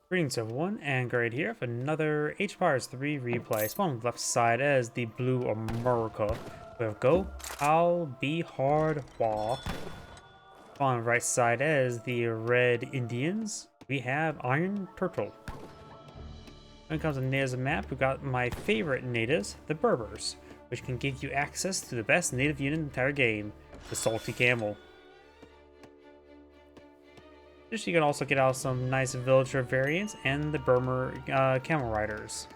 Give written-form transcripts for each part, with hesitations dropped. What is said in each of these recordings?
Greetings everyone, and Grade here for another H-Pars 3 replay. Spawn on the left side as the blue or Murica. We have gopalbhardwaj. On the right side as the red Indians, we have iron.turtle. When it comes to natives of the map, we've got my favorite natives, the Berbers, which can give you access to the best native unit in the entire game, the salty camel. You can also get out some nice villager variants and the Burmer camel riders.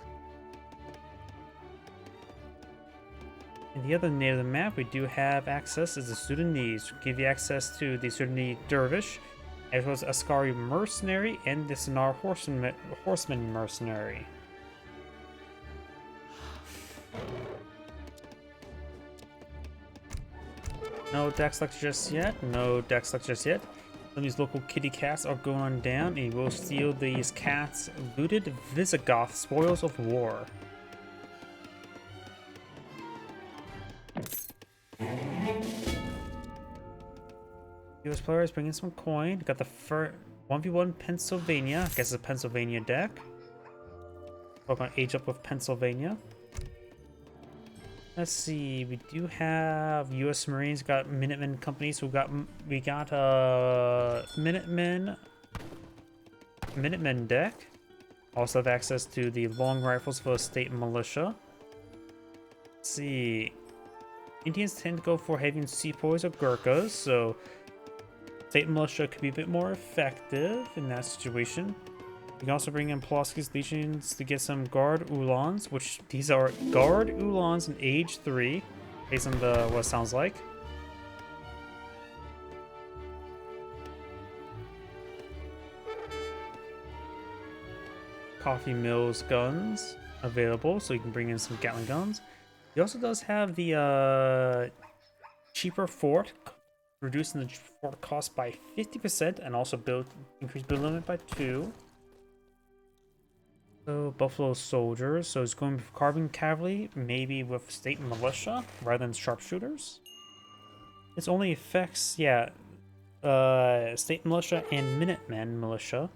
In the other native of the map, we do have access as the Sudanese, which give you access to the Sudanese Dervish, as well as Askari Mercenary and the Sonar Horseman Mercenary. No deck select just yet. No deck select just yet. Some of these local kitty cats are going down, and we'll steal these cats' looted Visigoth spoils of war. US players bringing some coin. Got the first 1v1 Pennsylvania. I guess it's a Pennsylvania deck. We're gonna age up with Pennsylvania. Let's see, we do have U.S. Marines, got Minutemen companies, we got Minutemen deck. Also have access to the long rifles for state militia. Let's see, Indians tend to go for having sepoys or Gurkhas, so state militia could be a bit more effective in that situation. We can also bring in Pulaski's legions to get some guard Ulans, which these are guard Ulans in age 3, based on what it sounds like. Coffee Mills guns available, so you can bring in some Gatling guns. He also does have the cheaper fort, reducing the fort cost by 50%, and also increase build limit by 2. So Buffalo Soldiers, so it's going with Carbon Cavalry, maybe with State Militia rather than Sharpshooters. Its only affects, yeah, State Militia and Minutemen Militia.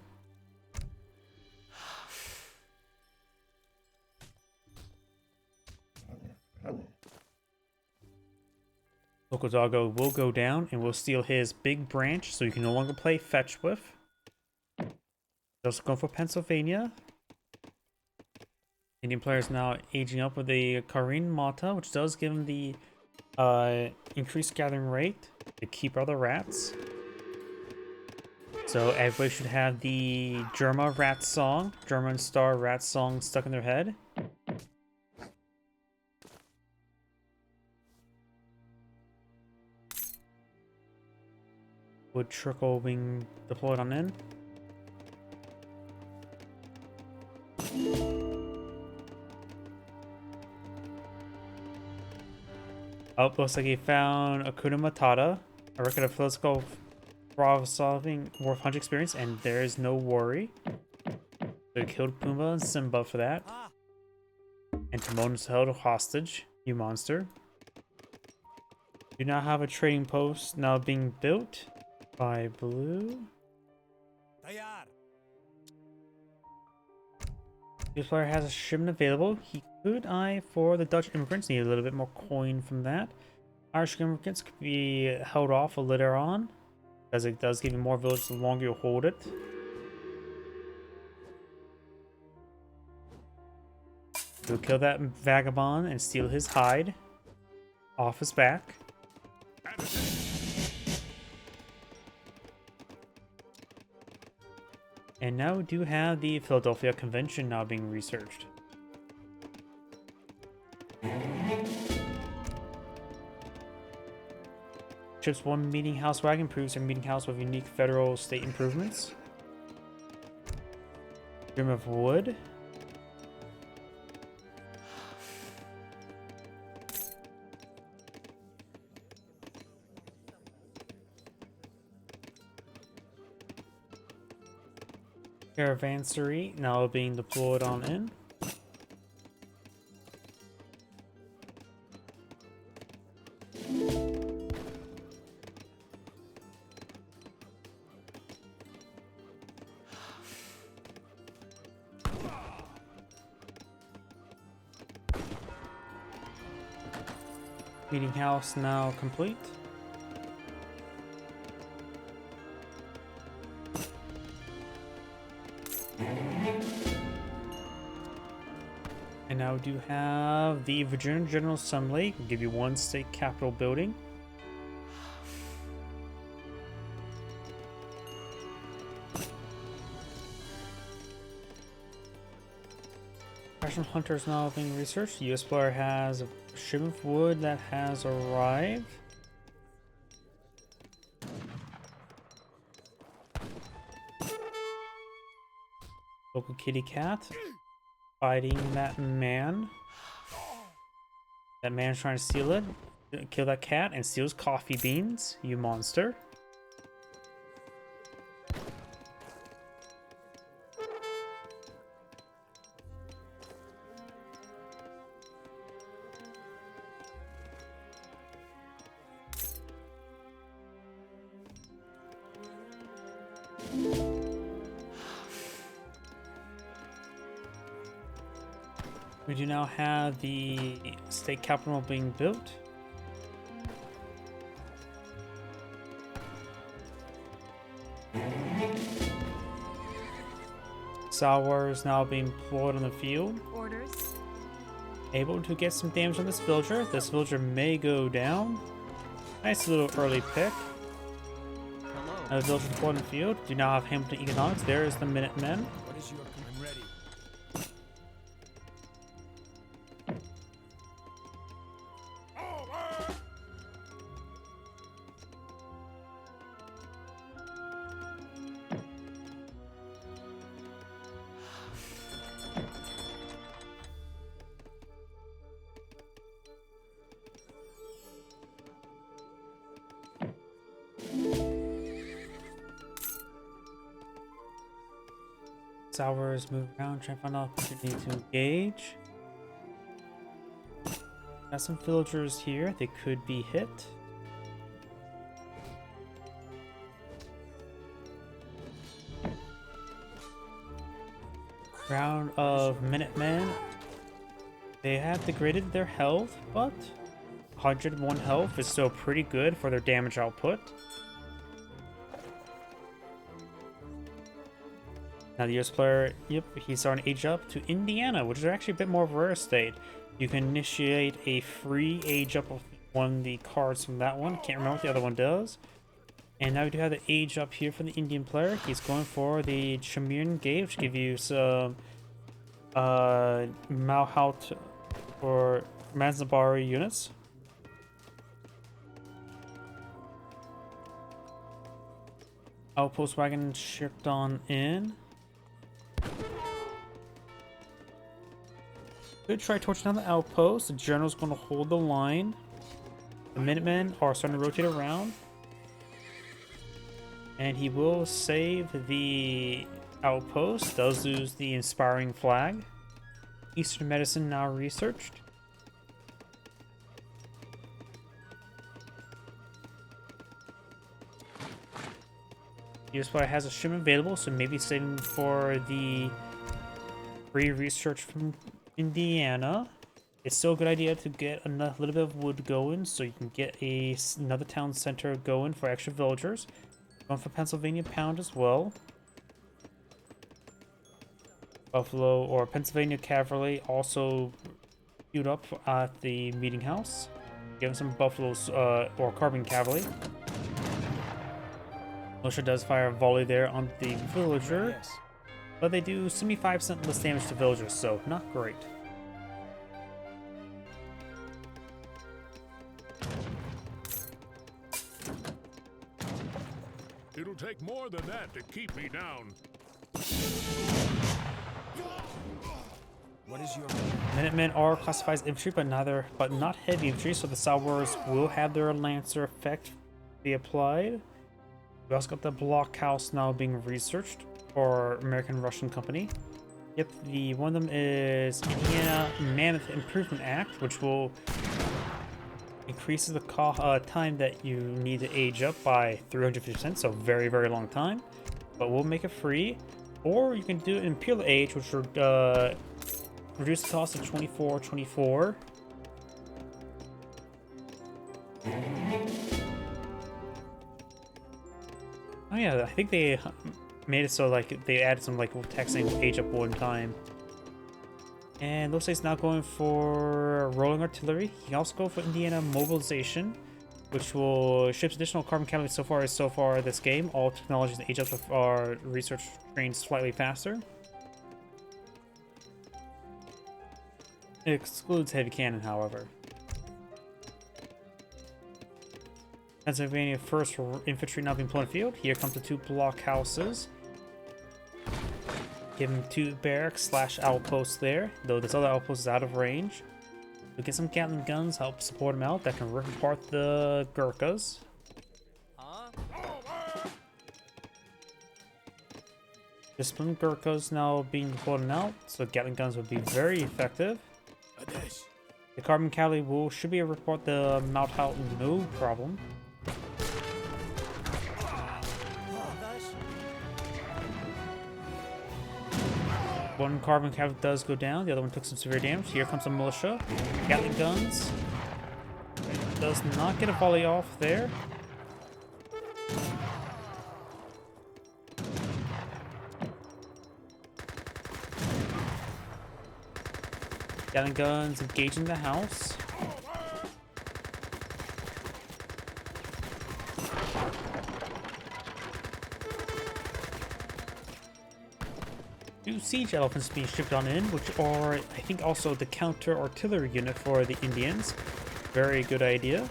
Local Doggo will go down and will steal his big branch, so you can no longer play fetch with. Also going for Pennsylvania. Indian players now aging up with the Karin Mata, which does give them the increased gathering rate to keep other rats. So everybody should have the German Star rat song stuck in their head. Wood trickle being deployed on in. Oh, looks like he found Akuna Matata, a record of political problem solving worth 100 experience, and there is no worry. So he killed Pumbaa and Simba for that. And Timon is held hostage, you monster. Do now have a trading post now being built by Blue. This player has a shipment available. He could eye for the Dutch immigrants. Need a little bit more coin from that. Irish immigrants could be held off later on, because it does give you more villages the longer you hold it. We'll kill that vagabond and steal his hide off his back. And now we do have the Philadelphia Convention now being researched. Ships 1 meeting house wagon improves their meeting house with unique federal state improvements. Trim of wood. Caravansary now being deployed on in. Meeting house now complete. And now we do have the Virginia General Assembly. We'll give you one state capitol building. Professional hunters now being researched. The US player has a shipment of wood that has arrived. Local kitty cat fighting that man. That man's trying to steal it. Kill that cat and steals coffee beans, you monster. We do now have the state capital being built. Sour is now being deployed on the field. Orders. Able to get some damage on this villager. This villager may go down. Nice little early pick. Hello. Another villager deployed on the field. Do now have Hamilton Economics. There is the Minutemen. What is your I'm ready. Sours move around, trying to find an opportunity to engage. Got some villagers here. They could be hit. Round of Minutemen. They have degraded their health, but 101 health is still pretty good for their damage output. Now the US player, yep, he's starting to age up to Indiana, which is actually a bit more of a rare state. You can initiate a free age up of one of the cards from that one. Can't remember what the other one does. And now we do have the age up here for the Indian player. He's going for the Chimerian Gate, which give you some Malhout or Manzabari units. Outpost wagon shipped on in. Could try torching down the outpost. The general's going to hold the line. The Minutemen are starting to rotate around. And he will save the outpost. Does lose the inspiring flag. Eastern medicine now researched. US player has a shipment available, so maybe saving for the free research from Indiana. It's still a good idea to get a little bit of wood going so you can get another town center going for extra villagers. Going for Pennsylvania Pound as well. Buffalo or Pennsylvania Cavalry also queued up at the meeting house. Give them some Buffaloes or Carbon Cavalry. Militia does fire a volley there on the villager. Yes. But they do 75% less damage to villagers, so not great. It'll take more than that to keep me down. What is your Minutemen are classified as infantry, but not heavy infantry, so the Sours will have their Lancer effect be applied. We also got the blockhouse now being researched for American Russian Company. Yep, one of them is Indiana Mammoth Improvement Act, which will increases the time that you need to age up by 350%, so very, very long time. But we'll make it free, or you can do Imperial Age, which would reduce the cost to 24. Oh yeah, I think they made it so like they added some like text saying age up one time. And looks like it's now going for rolling artillery. He can also go for Indiana mobilization, which will ship additional carbon calories so far this game. All technologies age up are research trained slightly faster. It excludes heavy cannon, however. Pennsylvania 1st Infantry now being put in the field. Here comes the 2 blockhouses. Give him 2 barracks / outposts there, though this other outpost is out of range. We'll get some Gatling guns, help support him out, that can rip apart the Gurkhas. Disciplined Gurkhas now being deployed out, so Gatling guns would be very effective. The carbon cavalry should be able to report the Mount out no problem. One carbon cavalry does go down, the other one took some severe damage. Here comes the militia. Gatling guns. Does not get a volley off there. Gatling guns engaging the house. Two siege elephants being shipped on in, which are, I think, also the counter artillery unit for the Indians. Very good idea.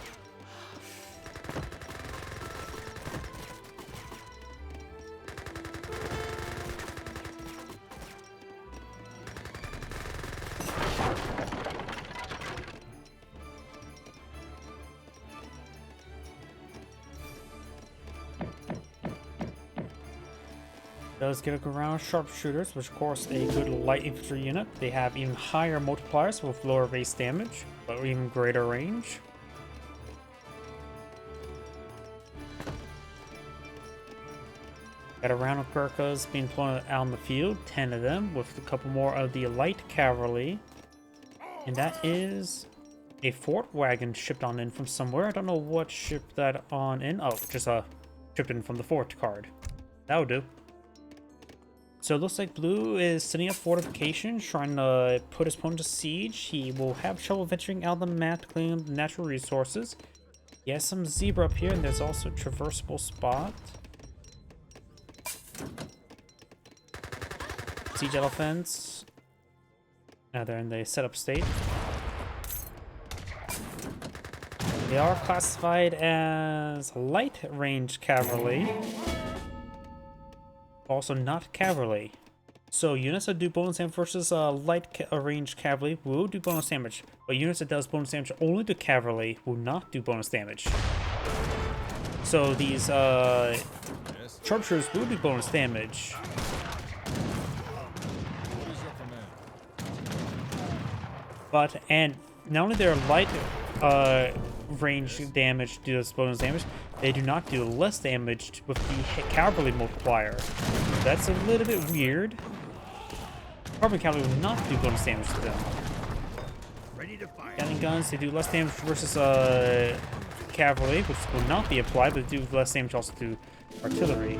Does get a ground sharpshooters, which of course a good light infantry unit. They have even higher multipliers with lower base damage, but even greater range. Got a round of Gurkhas being thrown out on the field, 10 of them, with a couple more of the light cavalry. And that is a fort wagon shipped on in from somewhere. I don't know what shipped that on in. Oh, just shipped in from the fort card. That would do. So it looks like Blue is setting up fortifications, trying to put his opponent to siege. He will have trouble venturing out of the map to clean the natural resources. He has some zebra up here, and there's also a traversable spot. Siege elephants. Now they're in the setup state. They are classified as light range cavalry. Also not cavalry. So units that do bonus damage versus light range cavalry will do bonus damage, but units that does bonus damage only to cavalry will not do bonus damage. So these sharpshooters will do bonus damage. But, and not only they're light range damage do this bonus damage, they do not do less damage with the cavalry multiplier. That's a little bit weird. Carbon cavalry will not do bonus damage to them. Gatling guns, they do less damage versus cavalry, which will not be applied, but do less damage also to artillery.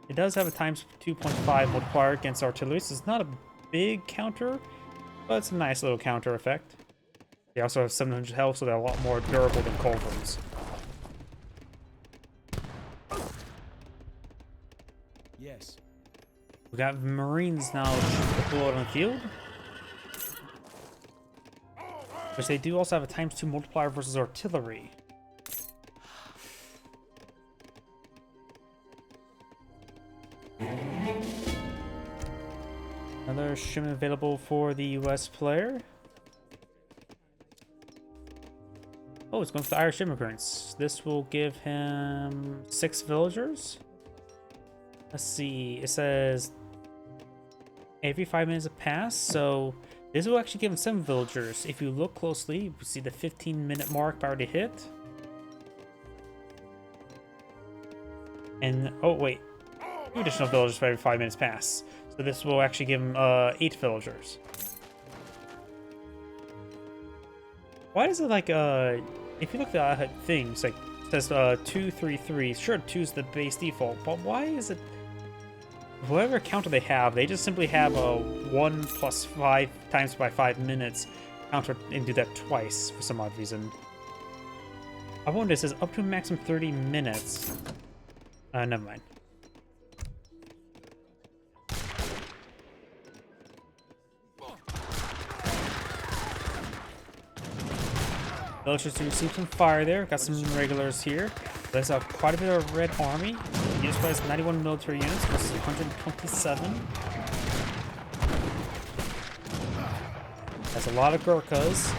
It does have a times 2.5 multiplier against artillery, so it's not a big counter, but it's a nice little counter effect. They also have 700 health, so they're a lot more durable than culverins. Yes. We got Marines now deployed on the field. Which they do also have a times 2 multiplier versus artillery. Another shipment available for the US player. Oh, it's going for the Irish immigrants. This will give him 6 villagers. Let's see. It says every 5 minutes have passed, so this will actually give him 7 villagers. If you look closely, you see the 15-minute mark already hit. And oh wait, 2 additional villagers for every 5 minutes pass. So this will actually give him 8 villagers. Why does it like if you look at things like says 233. Sure, 2 is the base default, but why is it? Whatever counter they have, they just simply have a 1 plus 5 times by 5 minutes counter and do that twice for some odd reason. I wonder, it says up to a maximum 30 minutes. Never mind. Villagers to receive some fire there. Got some regulars here. There's quite a bit of red army. Unit price 91 military units versus 127. That's a lot of Gurkhas.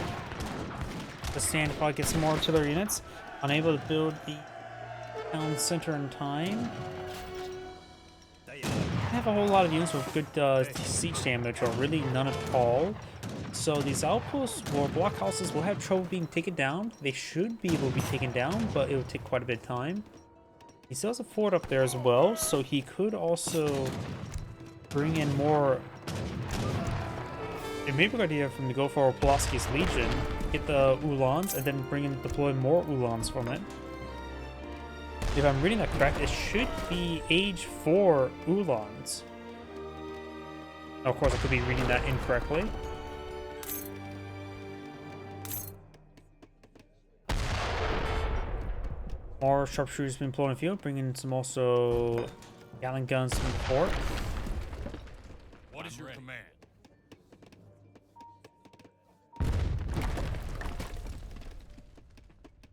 The stand to probably get some more artillery units. Unable to build the town center in time. I have a whole lot of units with good siege damage, or really none at all. So these outposts or blockhouses will have trouble being taken down. They should be able to be taken down, but it will take quite a bit of time. He still has a fort up there as well, so he could also bring in more. It may be a good idea for him to go for Pulaski's Legion, get the Ulans, and then deploy more Ulans from it. If I'm reading that correct, it should be age 4 Ulans. Now, of course, I could be reading that incorrectly. More sharpshooters been deployed in the field, bringing some also Gatling guns from the fort. What is your command?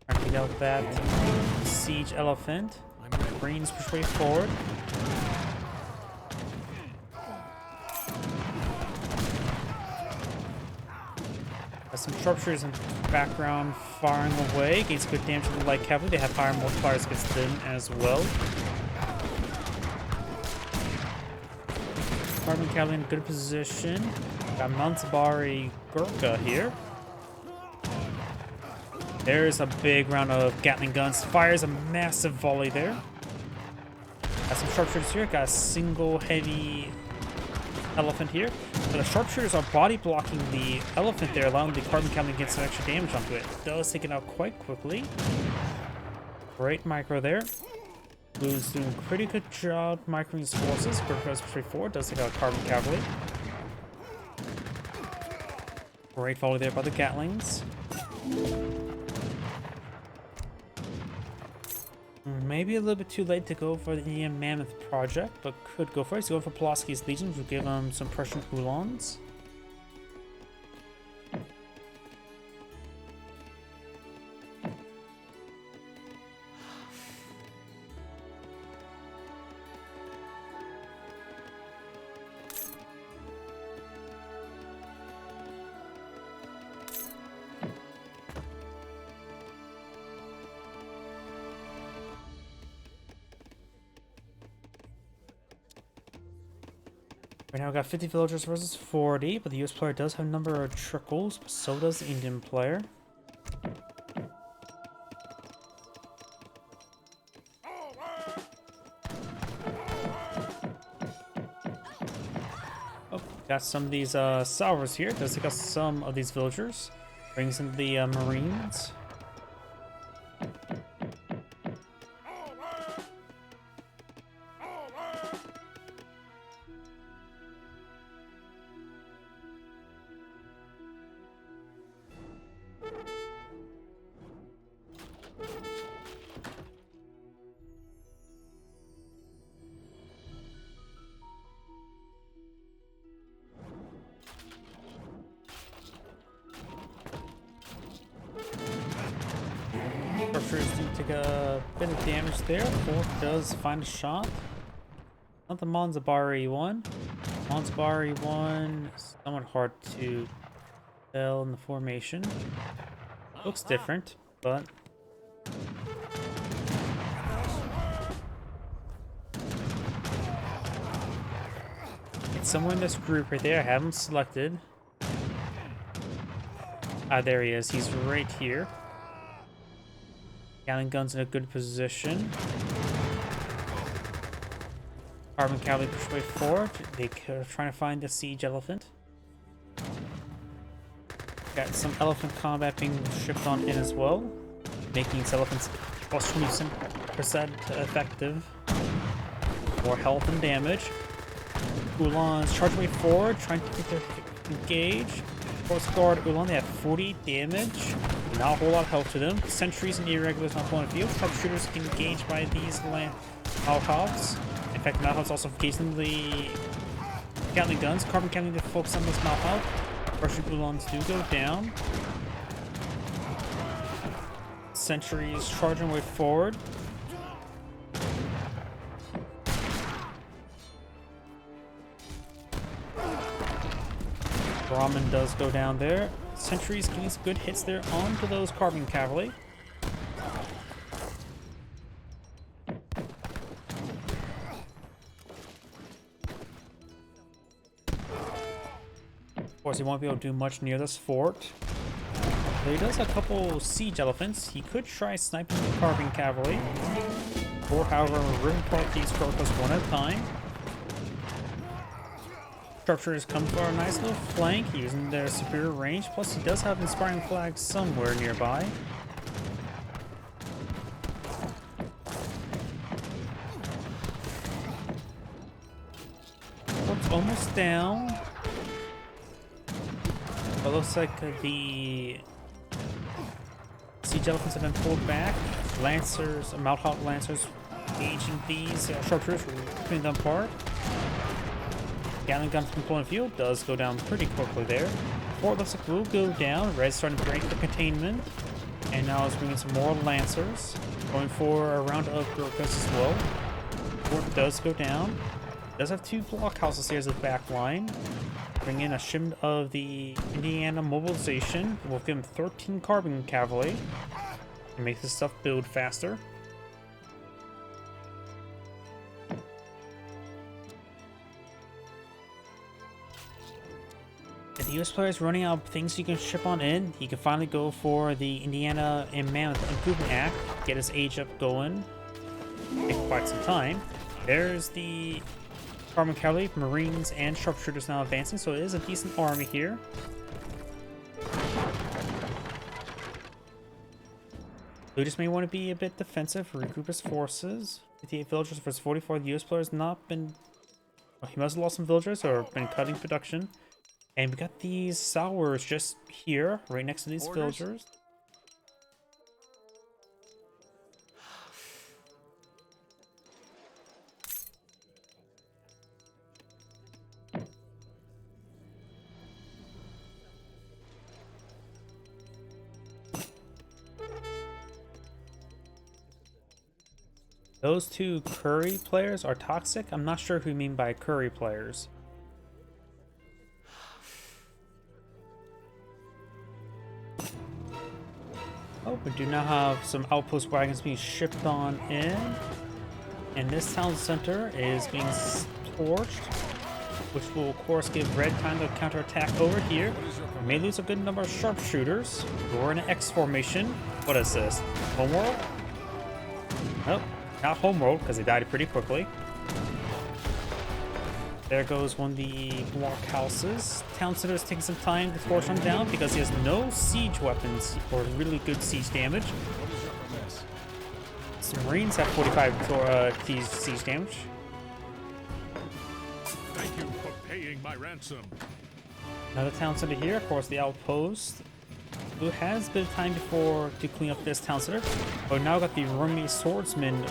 Trying to get out that siege elephant. Marines push way forward. Got some sharpshooters in the background firing away. Gains good damage to the light cavalry. They have fire multipliers against them as well. Carbon cavalry in good position. Got Mansabari Gurkha here. There's a big round of Gatling guns. Fires a massive volley there. Got some sharpshooters here. Got a single heavy elephant here. But the sharpshooters are body blocking the elephant there, allowing the carbon cavalry to get some extra damage onto it. It does take it out quite quickly. Great micro there. Blue's doing a pretty good job microing his forces. Gurkha's push forward. Does take out carbon cavalry. Great volley there by the Gatlings. Maybe a little bit too late to go for the Indian Mammoth project, but could go for it. He's going for Pulaski's Legion, which will give him some Prussian Ulans. Right now we got 50 villagers versus 40, but the US player does have a number of trickles, but so does the Indian player. Oh, got some of these salvers here. Does take out some of these villagers. Brings in the Marines. Structures do take a bit of damage there. Fort does find a shot. Not the Manzabari one. Manzabari one is somewhat hard to tell in the formation. Looks different, but it's somewhere in this group right there. I have him selected. Ah, there he is. He's right here. Gatling guns in a good position. Carbon cavalry push way forward. They're trying to find the siege elephant. Got some elephant combat being shipped on in as well, making these elephants Plus 20% effective. More health and damage. Ulan's charging way forward, trying to get their engage. Force guard Ulan, they have 40 damage. Not a whole lot of health to them. Sentries and irregulars not pulling field. Sharpshooters get engaged by these Malhoffs. In fact, Malhoffs also facing the Gatling guns. Carbon Gatling to focus on this Malhoff. Russian Ulans do go down. Sentries charging way forward. Brahmin does go down there. Sentries getting some good hits there onto those carbon cavalry. Of course, he won't be able to do much near this fort. But he does have a couple siege elephants. He could try sniping the carbon cavalry. Or, however, rip apart these Krokos one at a time. Sharpshooters come for a nice little flank using their superior range. Plus, he does have inspiring flags somewhere nearby. Fort's almost down. It looks like the siege elephants have been pulled back. Lancers, Malhot Lancers, engaging these sharpshooters, ripping them apart. Gatling gun from pulling field does go down pretty quickly there. Fort looks like will go down. Red's starting to break the containment. And now is bringing some more Lancers. Going for a round of Gurkhas as well. Fort does go down. Does have two blockhouses here as a back line. Bring in a shim of the Indiana mobilization. We'll give him 13 carbon cavalry. And make this stuff build faster. If the US player is running out of things you can ship on in, he can finally go for the Indiana and Mammoth Improvement Act, get his age up going. Take quite some time. There's the Carbon Cavalry, Marines, and Sharpshooters now advancing, so it is a decent army here. Ludus may want to be a bit defensive, regroup his forces. 58 villagers versus 44. The US player has not been... Well, he must have lost some villagers or been cutting production. And we got these sours just here, right next to these villagers. Those two curry players are toxic. I'm not sure who you mean by curry players. Oh, we do now have some outpost wagons being shipped on in. And this town center is being torched, which will of course give Red time to counterattack over here. We may lose a good number of sharpshooters. We're in an X formation. What is this? Homeworld? Nope, not Homeworld because they died pretty quickly. There goes one of the blockhouses. Town center is taking some time to force him down because he has no siege weapons or really good siege damage. Some Marines have 45 siege damage. Thank you for paying my ransom. Another town center here, of course, the outpost. It has a bit of time before to clean up this town center. But now got the Rumi swordsmen.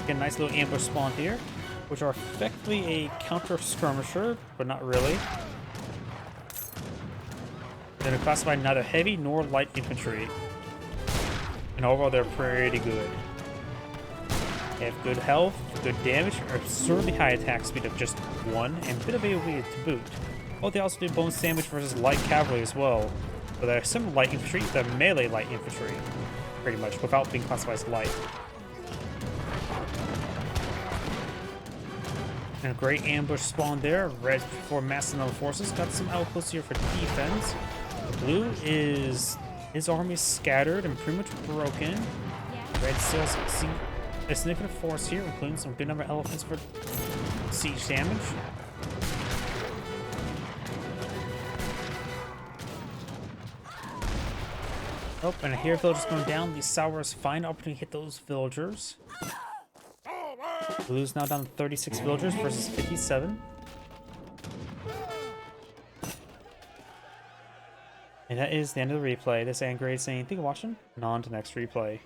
Get a nice little ambush spawn here, which are effectively a counter skirmisher, but not really. They're classified neither heavy nor light infantry. And overall, they're pretty good. They have good health, good damage, absurdly high attack speed of just 1, and a bit of AoE to boot. Oh, they also do bonus damage versus light cavalry as well. So they're similar light infantry, they're melee light infantry, pretty much, without being classified as light. And a great ambush spawn there. Red for massing other forces. Got some outposts here for defense. Blue is his army scattered and pretty much broken. Red still has a significant force here, including some good number of elephants for siege damage. Oh, and I hear villagers going down. The Sours find opportunity to hit those villagers. Blue's now down to 36 villagers versus 57. And that is the end of the replay. This Angrade saying, thank you for watching, and on to the next replay.